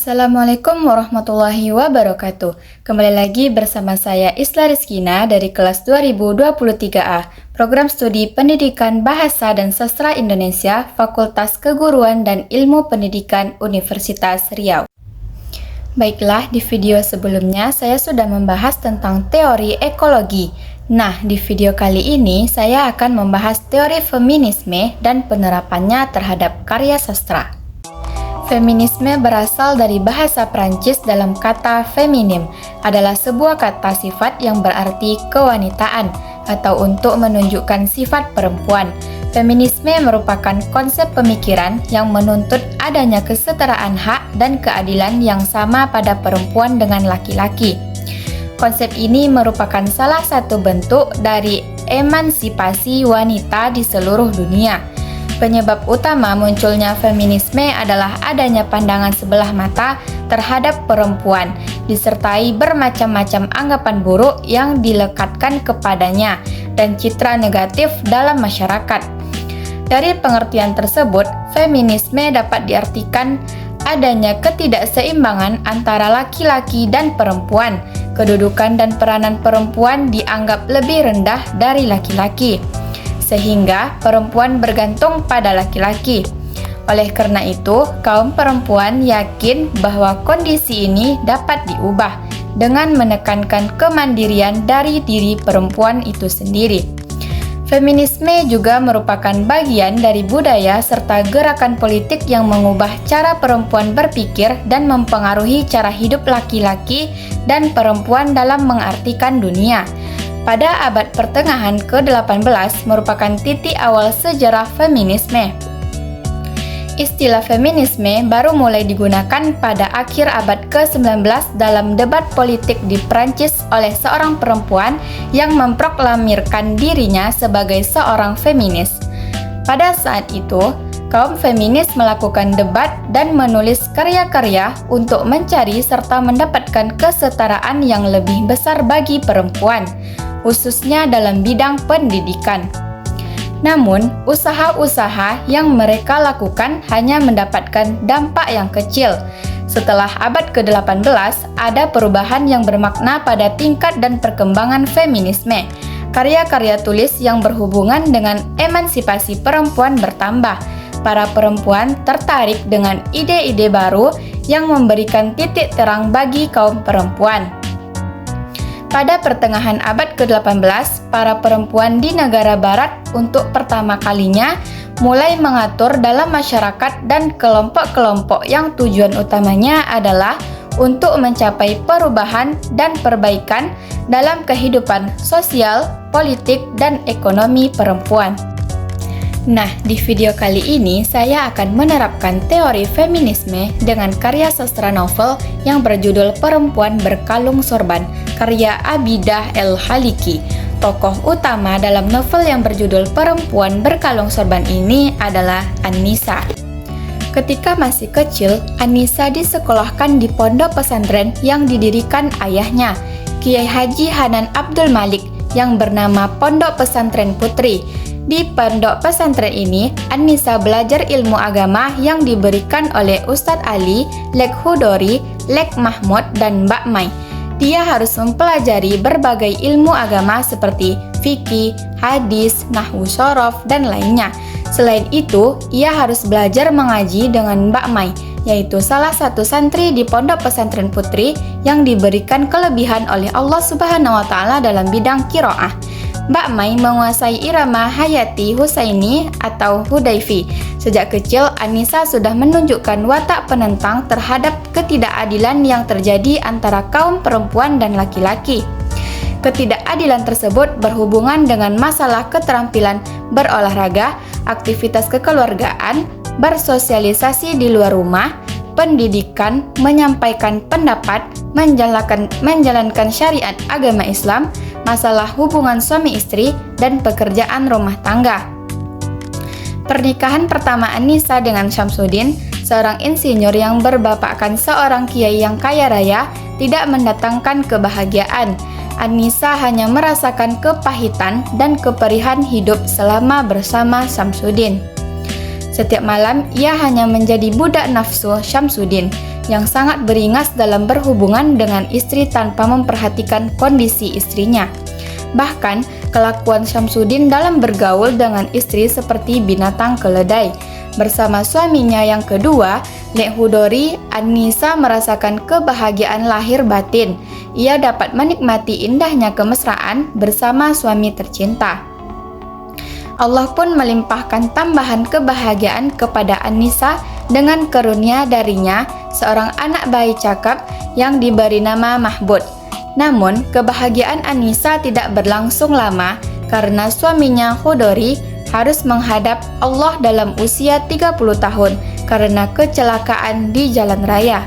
Assalamualaikum warahmatullahi wabarakatuh. Kembali lagi bersama saya Isla Rizkina dari kelas 2023A, Program Studi Pendidikan Bahasa dan Sastra Indonesia, Fakultas Keguruan dan Ilmu Pendidikan Universitas Riau. Baiklah, di video sebelumnya saya sudah membahas tentang teori ekologi. Nah, di video kali ini saya akan membahas teori feminisme dan penerapannya terhadap karya sastra. Feminisme berasal dari bahasa Prancis dalam kata feminim, adalah sebuah kata sifat yang berarti kewanitaan atau untuk menunjukkan sifat perempuan. Feminisme merupakan konsep pemikiran yang menuntut adanya kesetaraan hak dan keadilan yang sama pada perempuan dengan laki-laki. Konsep ini merupakan salah satu bentuk dari emansipasi wanita di seluruh dunia. Penyebab utama munculnya feminisme adalah adanya pandangan sebelah mata terhadap perempuan, disertai bermacam-macam anggapan buruk yang dilekatkan kepadanya dan citra negatif dalam masyarakat. Dari pengertian tersebut, feminisme dapat diartikan adanya ketidakseimbangan antara laki-laki dan perempuan. Kedudukan dan peranan perempuan dianggap lebih rendah dari laki-laki, sehingga perempuan bergantung pada laki-laki. Oleh karena itu, kaum perempuan yakin bahwa kondisi ini dapat diubah dengan menekankan kemandirian dari diri perempuan itu sendiri. Feminisme juga merupakan bagian dari budaya serta gerakan politik yang mengubah cara perempuan berpikir dan mempengaruhi cara hidup laki-laki dan perempuan dalam mengartikan dunia. Pada abad pertengahan ke-18 merupakan titik awal sejarah feminisme. Istilah feminisme baru mulai digunakan pada akhir abad ke-19 dalam debat politik di Prancis oleh seorang perempuan yang memproklamirkan dirinya sebagai seorang feminis. Pada saat itu, kaum feminis melakukan debat dan menulis karya-karya untuk mencari serta mendapatkan kesetaraan yang lebih besar bagi perempuan, khususnya dalam bidang pendidikan. Namun, usaha-usaha yang mereka lakukan hanya mendapatkan dampak yang kecil. Setelah abad ke-18, ada perubahan yang bermakna pada tingkat dan perkembangan feminisme. Karya-karya tulis yang berhubungan dengan emansipasi perempuan bertambah. Para perempuan tertarik dengan ide-ide baru yang memberikan titik terang bagi kaum perempuan. Pada pertengahan abad ke-18, para perempuan di negara barat untuk pertama kalinya mulai mengatur dalam masyarakat dan kelompok-kelompok yang tujuan utamanya adalah untuk mencapai perubahan dan perbaikan dalam kehidupan sosial, politik, dan ekonomi perempuan. Nah, di video kali ini saya akan menerapkan teori feminisme dengan karya sastra novel yang berjudul Perempuan Berkalung Sorban, karya Abidah El-Haliki. Tokoh utama dalam novel yang berjudul Perempuan Berkalung Sorban ini adalah An-Nisa. Ketika masih kecil, An-Nisa disekolahkan di pondok pesantren yang didirikan ayahnya, Kiai Haji Hanan Abdul Malik, yang bernama Pondok Pesantren Putri. Di pondok pesantren ini, An-Nisa belajar ilmu agama yang diberikan oleh Ustadz Ali, Lek Hudori, Lek Mahmud, dan Mbak Mai. Dia harus mempelajari berbagai ilmu agama seperti fikih, hadis, nahwu shorof, dan lainnya. Selain itu, ia harus belajar mengaji dengan Mbak Mai, yaitu salah satu santri di Pondok Pesantren Putri yang diberikan kelebihan oleh Allah Subhanahu wa Ta'ala dalam bidang qiraah. Mbak Mai menguasai irama Hayati Husaini atau Hudayfi. Sejak kecil, An-Nisa sudah menunjukkan watak penentang terhadap ketidakadilan yang terjadi antara kaum perempuan dan laki-laki. Ketidakadilan tersebut berhubungan dengan masalah keterampilan berolahraga, aktivitas kekeluargaan, bersosialisasi di luar rumah, pendidikan, menyampaikan pendapat, menjalankan syariat agama Islam, masalah hubungan suami istri, dan pekerjaan rumah tangga. Pernikahan pertama An-Nisa dengan Syamsuddin, seorang insinyur yang berbapakkan seorang kiai yang kaya raya, tidak mendatangkan kebahagiaan. An-Nisa hanya merasakan kepahitan dan keperihan hidup selama bersama Syamsuddin. Setiap malam ia hanya menjadi budak nafsu Syamsuddin. yang sangat beringas dalam berhubungan dengan istri tanpa memperhatikan kondisi istrinya. Bahkan, kelakuan Syamsuddin dalam bergaul dengan istri seperti binatang keledai. Bersama suaminya yang kedua, Lek Hudori, An-Nisa merasakan kebahagiaan lahir batin. Ia dapat menikmati indahnya kemesraan bersama suami tercinta. Allah pun melimpahkan tambahan kebahagiaan kepada An-Nisa dengan karunia darinya seorang anak bayi cakap yang diberi nama Mahbud. Namun, kebahagiaan An-Nisa tidak berlangsung lama karena suaminya Hudori harus menghadap Allah dalam usia 30 tahun karena kecelakaan di jalan raya.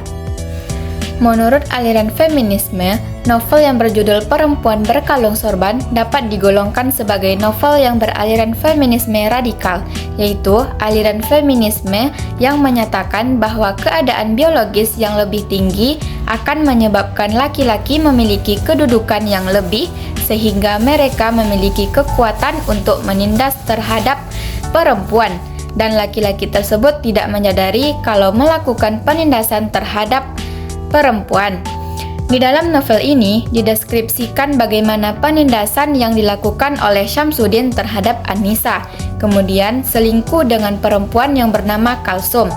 Menurut aliran feminisme, novel yang berjudul Perempuan Berkalung Sorban dapat digolongkan sebagai novel yang beraliran feminisme radikal, yaitu aliran feminisme yang menyatakan bahwa keadaan biologis yang lebih tinggi akan menyebabkan laki-laki memiliki kedudukan yang lebih sehingga mereka memiliki kekuatan untuk menindas terhadap perempuan, dan laki-laki tersebut tidak menyadari kalau melakukan penindasan terhadap perempuan. Di dalam novel ini dideskripsikan bagaimana penindasan yang dilakukan oleh Syamsuddin terhadap An-Nisa, kemudian selingkuh dengan perempuan yang bernama Kalsum.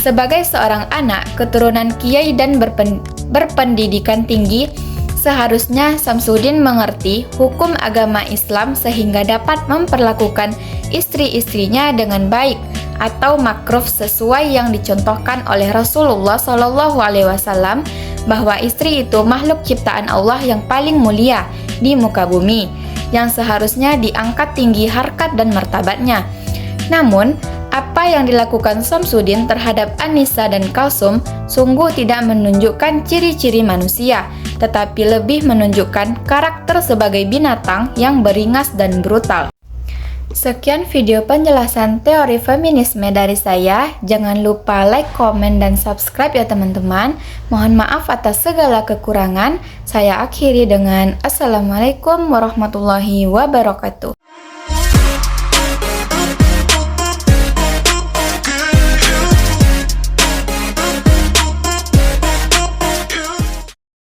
Sebagai seorang anak keturunan kiai dan berpendidikan tinggi, seharusnya Syamsuddin mengerti hukum agama Islam sehingga dapat memperlakukan istri-istrinya dengan baik atau makruf sesuai yang dicontohkan oleh Rasulullah SAW, bahwa istri itu makhluk ciptaan Allah yang paling mulia di muka bumi, yang seharusnya diangkat tinggi harkat dan martabatnya. Namun, apa yang dilakukan Syamsuddin terhadap An-Nisa dan Kalsum sungguh tidak menunjukkan ciri-ciri manusia, tetapi lebih menunjukkan karakter sebagai binatang yang beringas dan brutal. Sekian video penjelasan teori feminisme dari saya. Jangan lupa like, komen, dan subscribe ya teman-teman. Mohon maaf atas segala kekurangan. Saya akhiri dengan Assalamualaikum warahmatullahi wabarakatuh.